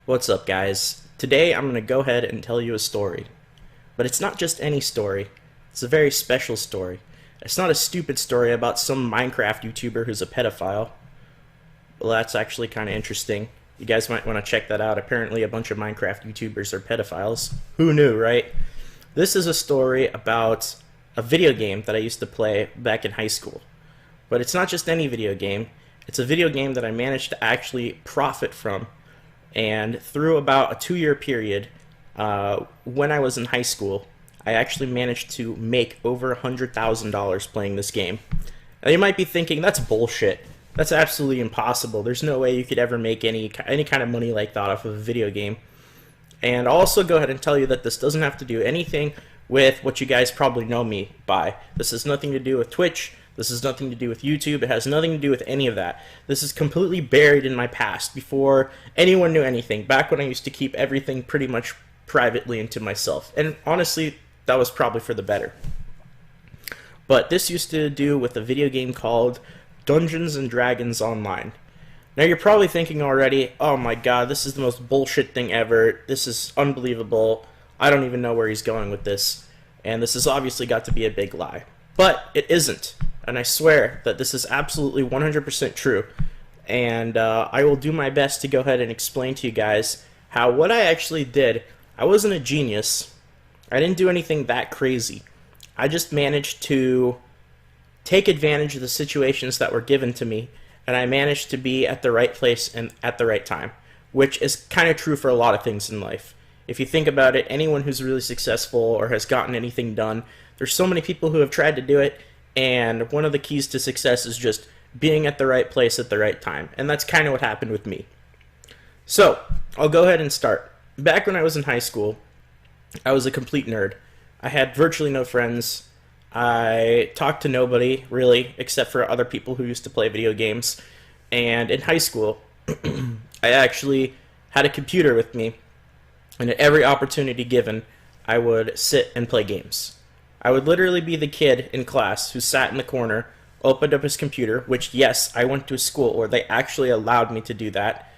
What's up, guys? Today I'm going to go ahead and tell you a story. But it's not just any story, it's a very special story. It's not a stupid story about some Minecraft YouTuber who's a pedophile. Well, that's actually kind of interesting. You guys might want to check that out. Apparently, a bunch of Minecraft YouTubers are pedophiles. Who knew, right? This is a story about a video game that I used to play back in high school. But it's not just any video game, it's a video game that I managed to actually profit from. And through about a 2 year period, when I was in high school, I actually managed to make over $100,000 playing this game. Now you might be thinking, that's bullshit. That's absolutely impossible. There's no way you could ever make any kind of money like that off of a video game. And I'll also go ahead and tell you that this doesn't have to do anything with what you guys probably know me by. This has nothing to do with Twitch. This has nothing to do with YouTube. It has nothing to do with any of that. This is completely buried in my past before anyone knew anything, back when I used to keep everything pretty much privately into myself. And honestly, that was probably for the better. But this used to do with a video game called Dungeons and Dragons Online. Now you're probably thinking already, oh my god, this is the most bullshit thing ever. This is unbelievable. I don't even know where he's going with this. And this has obviously got to be a big lie. But it isn't. And I swear that this is absolutely 100% true. And I will do my best to go ahead and explain to you guys how what I actually did, I wasn't a genius. I didn't do anything that crazy. I just managed to take advantage of the situations that were given to me, and I managed to be at the right place and at the right time, which is kind of true for a lot of things in life. If you think about it, anyone who's really successful or has gotten anything done, there's so many people who have tried to do it, and one of the keys to success is just being at the right place at the right time. And that's kind of what happened with me. So, I'll go ahead and start. Back when I was in high school, I was a complete nerd. I had virtually no friends. I talked to nobody, really, except for other people who used to play video games. And in high school, I actually had a computer with me, and at every opportunity given, I would sit and play games. I would literally be the kid in class who sat in the corner, opened up his computer, which, yes, I went to a school where they actually allowed me to do that.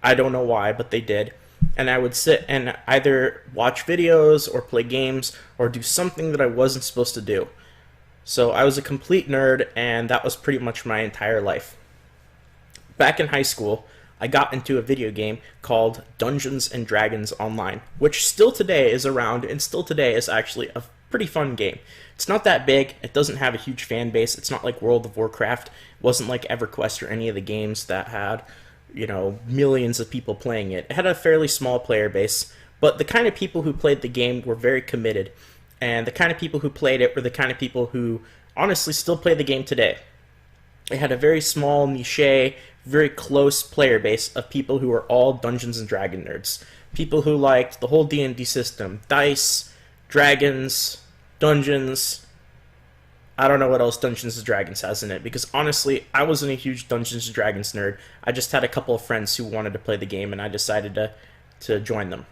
I don't know why, but they did. And I would sit and either watch videos or play games or do something that I wasn't supposed to do. So I was a complete nerd, and that was pretty much my entire life. Back in high school, I got into a video game called Dungeons and Dragons Online, which still today is around and still today is actually a pretty fun game. It's not that big, it doesn't have a huge fan base, it's not like World of Warcraft, it wasn't like EverQuest or any of the games that had, millions of people playing it. It had a fairly small player base, but the kind of people who played the game were very committed, and the kind of people who played it were the kind of people who honestly still play the game today. It had a very small niche, very close player base of people who were all Dungeons and Dragons nerds. People who liked the whole D&D system, dice, dragons, dungeons. I don't know what else Dungeons and Dragons has in it, because honestly, I wasn't a huge Dungeons and Dragons nerd. I just had a couple of friends who wanted to play the game, and I decided to join them.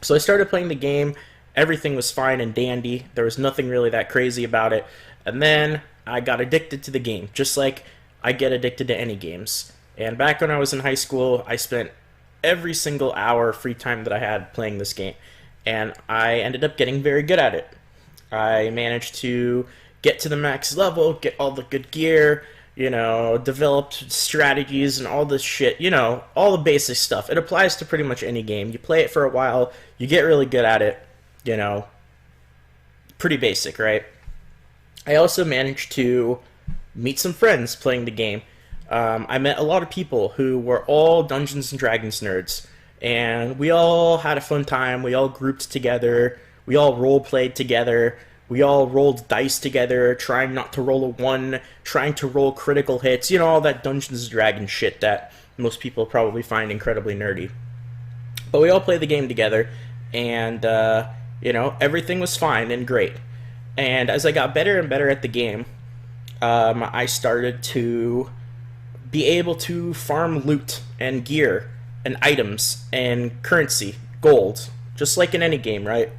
So I started playing the game. Everything was fine and dandy. There was nothing really that crazy about it. And then I got addicted to the game, just like I get addicted to any games. And back when I was in high school, I spent every single hour of free time that I had playing this game. And I ended up getting very good at it. I managed to get to the max level, get all the good gear, developed strategies and all this shit, all the basic stuff. It applies to pretty much any game. You play it for a while, you get really good at it, pretty basic, right? I also managed to meet some friends playing the game. I met a lot of people who were all Dungeons and Dragons nerds, and we all had a fun time. We all grouped together. We all role-played together. We all rolled dice together, trying not to roll a 1, trying to roll critical hits. All that Dungeons and Dragons shit that most people probably find incredibly nerdy. But we all played the game together, and, everything was fine and great. And as I got better and better at the game, I started to be able to farm loot and gear and items and currency, gold, just like in any game, right?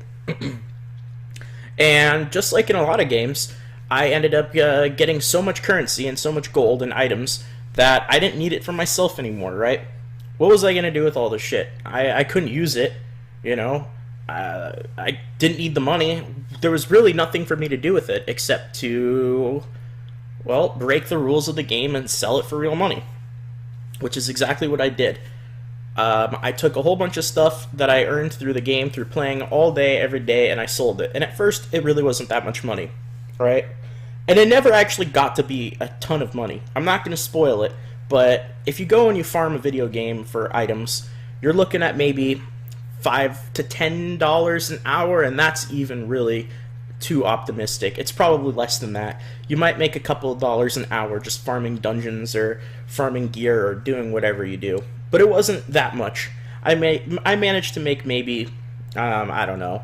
And just like in a lot of games, I ended up getting so much currency and so much gold and items that I didn't need it for myself anymore, right? What was I gonna do with all this shit? I couldn't use it, you know. I didn't need the money. There was really nothing for me to do with it except to, well, break the rules of the game and sell it for real money, which is exactly what I did. I took a whole bunch of stuff that I earned through the game, through playing all day, every day, and I sold it. And at first, it really wasn't that much money, right? And it never actually got to be a ton of money. I'm not going to spoil it, but if you go and you farm a video game for items, you're looking at maybe $5 to $10 an hour, and that's even really too optimistic. It's probably less than that. You might make a couple of dollars an hour just farming dungeons or farming gear or doing whatever you do. But it wasn't that much. I managed to make maybe, I don't know,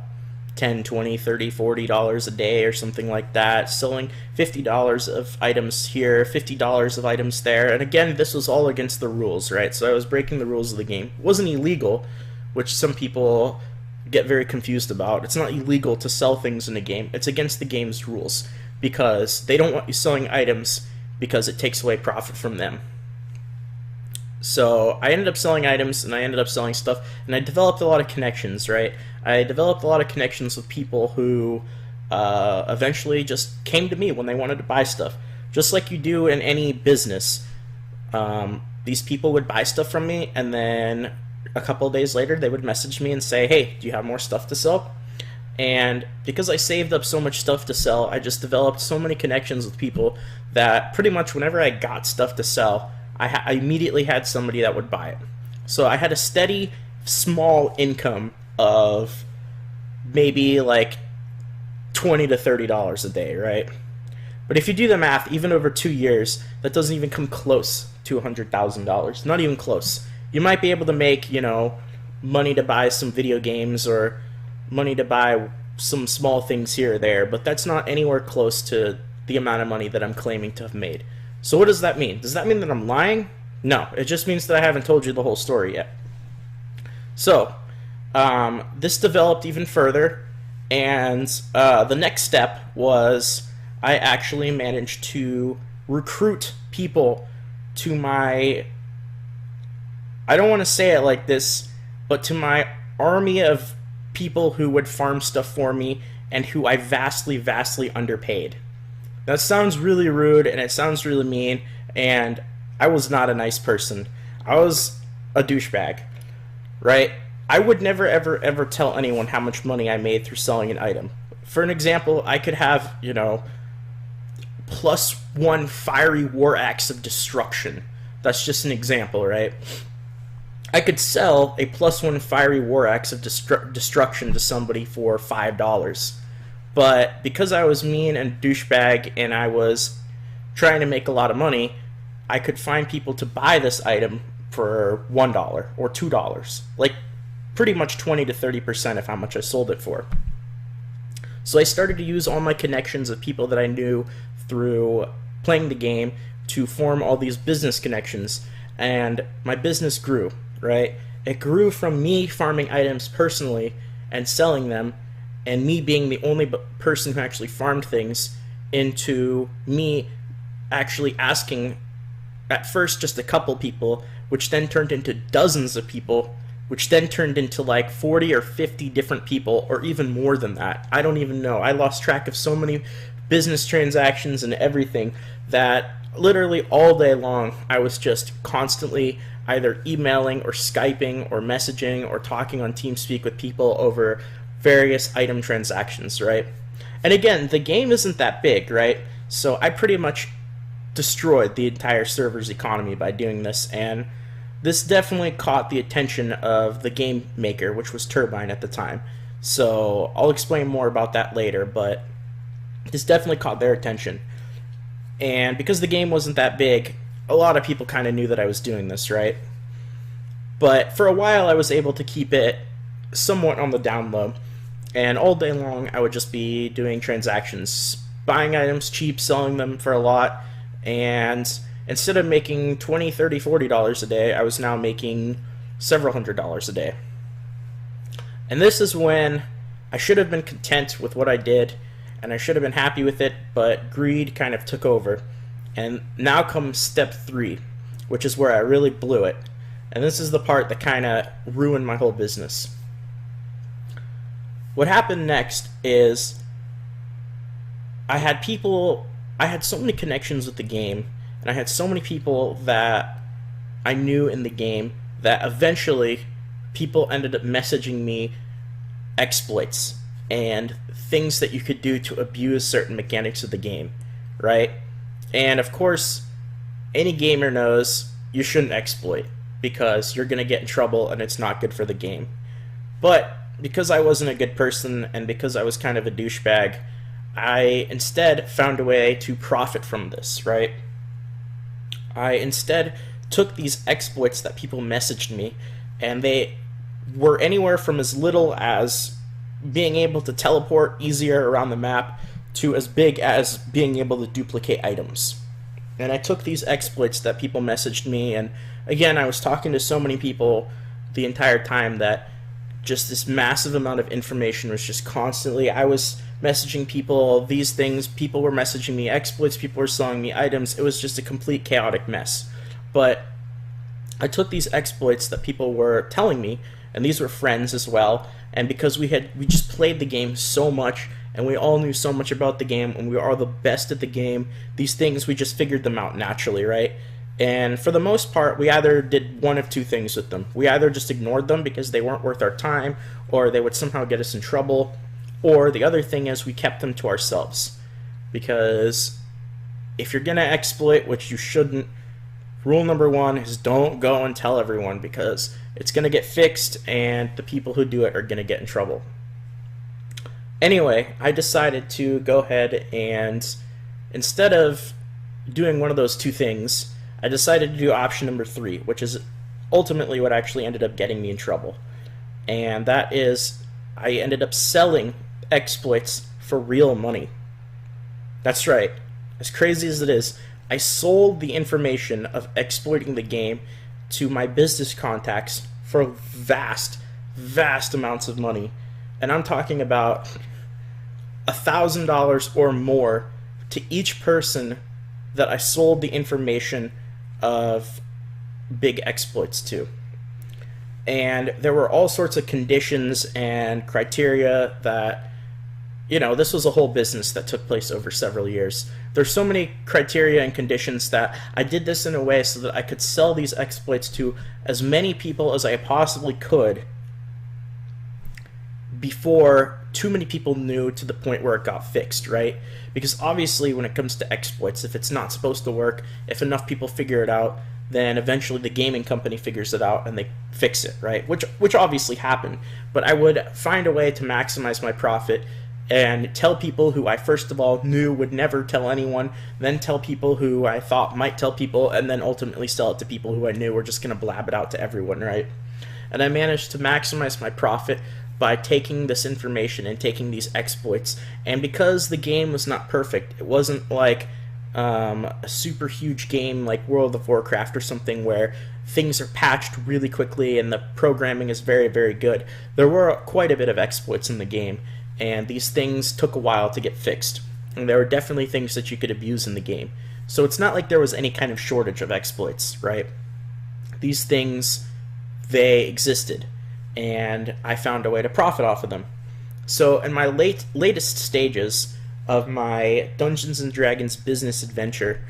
$10, $20, $30, $40 a day or something like that, selling $50 of items here, $50 of items there. And again, this was all against the rules, right? So I was breaking the rules of the game. It wasn't illegal, which some people get very confused about. It's not illegal to sell things in a game. It's against the game's rules because they don't want you selling items because it takes away profit from them. So I ended up selling items, and I ended up selling stuff, and I developed a lot of connections, right? I developed a lot of connections with people who eventually just came to me when they wanted to buy stuff. Just like you do in any business. These people would buy stuff from me, and then a couple of days later they would message me and say, hey, do you have more stuff to sell? And because I saved up so much stuff to sell, I just developed so many connections with people that pretty much whenever I got stuff to sell, I immediately had somebody that would buy it. So I had a steady, small income of maybe like $20 to $30 a day, right? But if you do the math, even over 2 years, that doesn't even come close to $100,000. Not even close. You might be able to make, you know, money to buy some video games or money to buy some small things here or there, but that's not anywhere close to the amount of money that I'm claiming to have made. So what does that mean? Does that mean that I'm lying? No, it just means that I haven't told you the whole story yet. So, this developed even further, and the next step was I actually managed to recruit people to my, I don't want to say it like this, but to my army of people who would farm stuff for me and who I vastly, vastly underpaid. That sounds really rude and it sounds really mean, and I was not a nice person. I was a douchebag, right? I would never, ever, ever tell anyone how much money I made through selling an item. For an example, I could have, you know, +1 fiery war axe of destruction. That's just an example, right? I could sell a +1 fiery war axe of destruction to somebody for $5. But because I was mean and douchebag and I was trying to make a lot of money, I could find people to buy this item for $1 or $2. Like pretty much 20 to 30% of how much I sold it for. So I started to use all my connections of people that I knew through playing the game to form all these business connections, and my business grew, right? It grew from me farming items personally and selling them, and me being the only person who actually farmed things, into me actually asking at first just a couple people, which then turned into dozens of people, which then turned into like 40 or 50 different people, or even more than that. I don't even know. I lost track of so many business transactions and everything that literally all day long I was just constantly either emailing or Skyping or messaging or talking on TeamSpeak with people over various item transactions, right? And again, the game isn't that big, right? So I pretty much destroyed the entire server's economy by doing this, and this definitely caught the attention of the game maker, which was Turbine at the time. So I'll explain more about that later, but this definitely caught their attention. And because the game wasn't that big, a lot of people kind of knew that I was doing this, right? But for a while I was able to keep it somewhat on the down low, and all day long I would just be doing transactions, buying items cheap, selling them for a lot, and instead of making $20, $30, $40 a day, I was now making several $100s a day. And this is when I should have been content with what I did, and I should have been happy with it, but greed kind of took over. And now comes step 3, which is where I really blew it. And this is the part that kind of ruined my whole business. What happened next is I had so many connections with the game, and I had so many people that I knew in the game that eventually people ended up messaging me exploits and things that you could do to abuse certain mechanics of the game, right? And of course, any gamer knows you shouldn't exploit because you're going to get in trouble and it's not good for the game. But because I wasn't a good person and because I was kind of a douchebag, I instead found a way to profit from this, right? I instead took these exploits that people messaged me, and they were anywhere from as little as being able to teleport easier around the map to as big as being able to duplicate items. And I took these exploits that people messaged me, and again, I was talking to so many people the entire time that just this massive amount of information was just constantly, I was messaging people these things, people were messaging me exploits, people were selling me items. It was just a complete chaotic mess. But I took these exploits that people were telling me, and these were friends as well, and because we just played the game so much, and we all knew so much about the game, and we were all the best at the game, these things, we just figured them out naturally, right? And for the most part, we either did one of two things with them. We either just ignored them because they weren't worth our time, or they would somehow get us in trouble, or the other thing is we kept them to ourselves. Because if you're going to exploit, which you shouldn't, rule number one is don't go and tell everyone, because it's going to get fixed and the people who do it are going to get in trouble. Anyway, I decided to go ahead and, instead of doing one of those two things, I decided to do option number 3, which is ultimately what actually ended up getting me in trouble. And that is, I ended up selling exploits for real money. That's right. As crazy as it is, I sold the information of exploiting the game to my business contacts for vast, vast amounts of money. And I'm talking about $1,000 or more to each person that I sold the information of big exploits to. And there were all sorts of conditions and criteria that, you know, this was a whole business that took place over several years. There's so many criteria and conditions that I did this in a way so that I could sell these exploits to as many people as I possibly could before too many people knew, to the point where it got fixed, right? Because obviously when it comes to exploits, if it's not supposed to work, if enough people figure it out, then eventually the gaming company figures it out and they fix it, right? Which obviously happened. But I would find a way to maximize my profit and tell people who I first of all knew would never tell anyone, then tell people who I thought might tell people, and then ultimately sell it to people who I knew were just going to blab it out to everyone, right? And I managed to maximize my profit by taking this information and taking these exploits. And because the game was not perfect, it wasn't like a super huge game like World of Warcraft or something where things are patched really quickly and the programming is very, very good. There were quite a bit of exploits in the game, and these things took a while to get fixed. And there were definitely things that you could abuse in the game. So it's not like there was any kind of shortage of exploits, right? These things, they existed, and I found a way to profit off of them. So in my latest stages of my Dungeons & Dragons business adventure,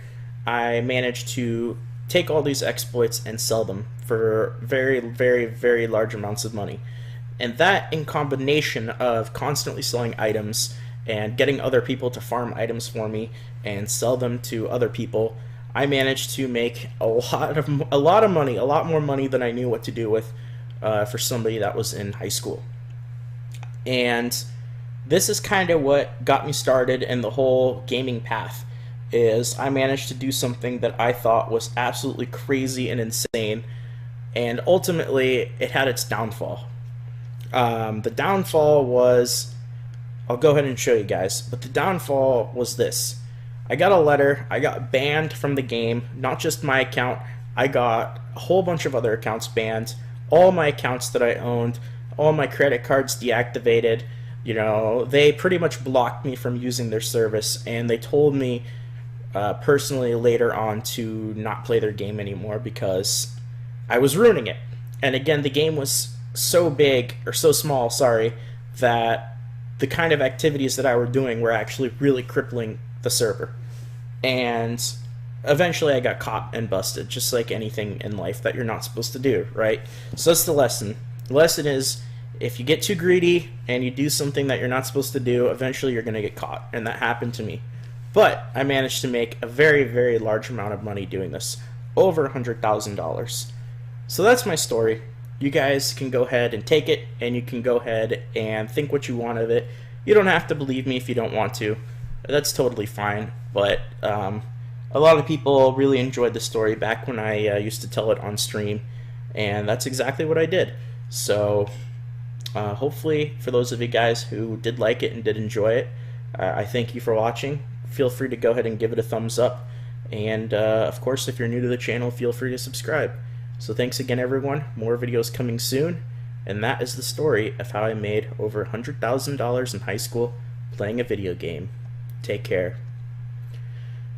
I managed to take all these exploits and sell them for very, very, very large amounts of money. And that, in combination of constantly selling items and getting other people to farm items for me and sell them to other people, I managed to make a lot of money, a lot more money than I knew what to do with for somebody that was in high school. And this is kind of what got me started in the whole gaming path, is I managed to do something that I thought was absolutely crazy and insane, and ultimately it had its downfall. The downfall was, I'll go ahead and show you guys, but the downfall was this. I got a letter, I got banned from the game, not just my account, I got a whole bunch of other accounts banned, all my accounts that I owned, all my credit cards deactivated. You know, they pretty much blocked me from using their service, and they told me personally later on to not play their game anymore because I was ruining it. And again, the game was so big, or so small, sorry, that the kind of activities that I were doing were actually really crippling the server. And eventually I got caught and busted, just like anything in life that you're not supposed to do, right? So that's the lesson. The lesson is, if you get too greedy and you do something that you're not supposed to do, eventually you're going to get caught. And that happened to me. But I managed to make a very, very large amount of money doing this. Over $100,000. So that's my story. You guys can go ahead and take it, and you can go ahead and think what you want of it. You don't have to believe me if you don't want to. That's totally fine. But a lot of people really enjoyed the story back when I used to tell it on stream, and that's exactly what I did. So hopefully for those of you guys who did like it and did enjoy it, I thank you for watching. Feel free to go ahead and give it a thumbs up, and of course, if you're new to the channel, feel free to subscribe. So thanks again, everyone. More videos coming soon, and that is the story of how I made over $100,000 in high school playing a video game. Take care.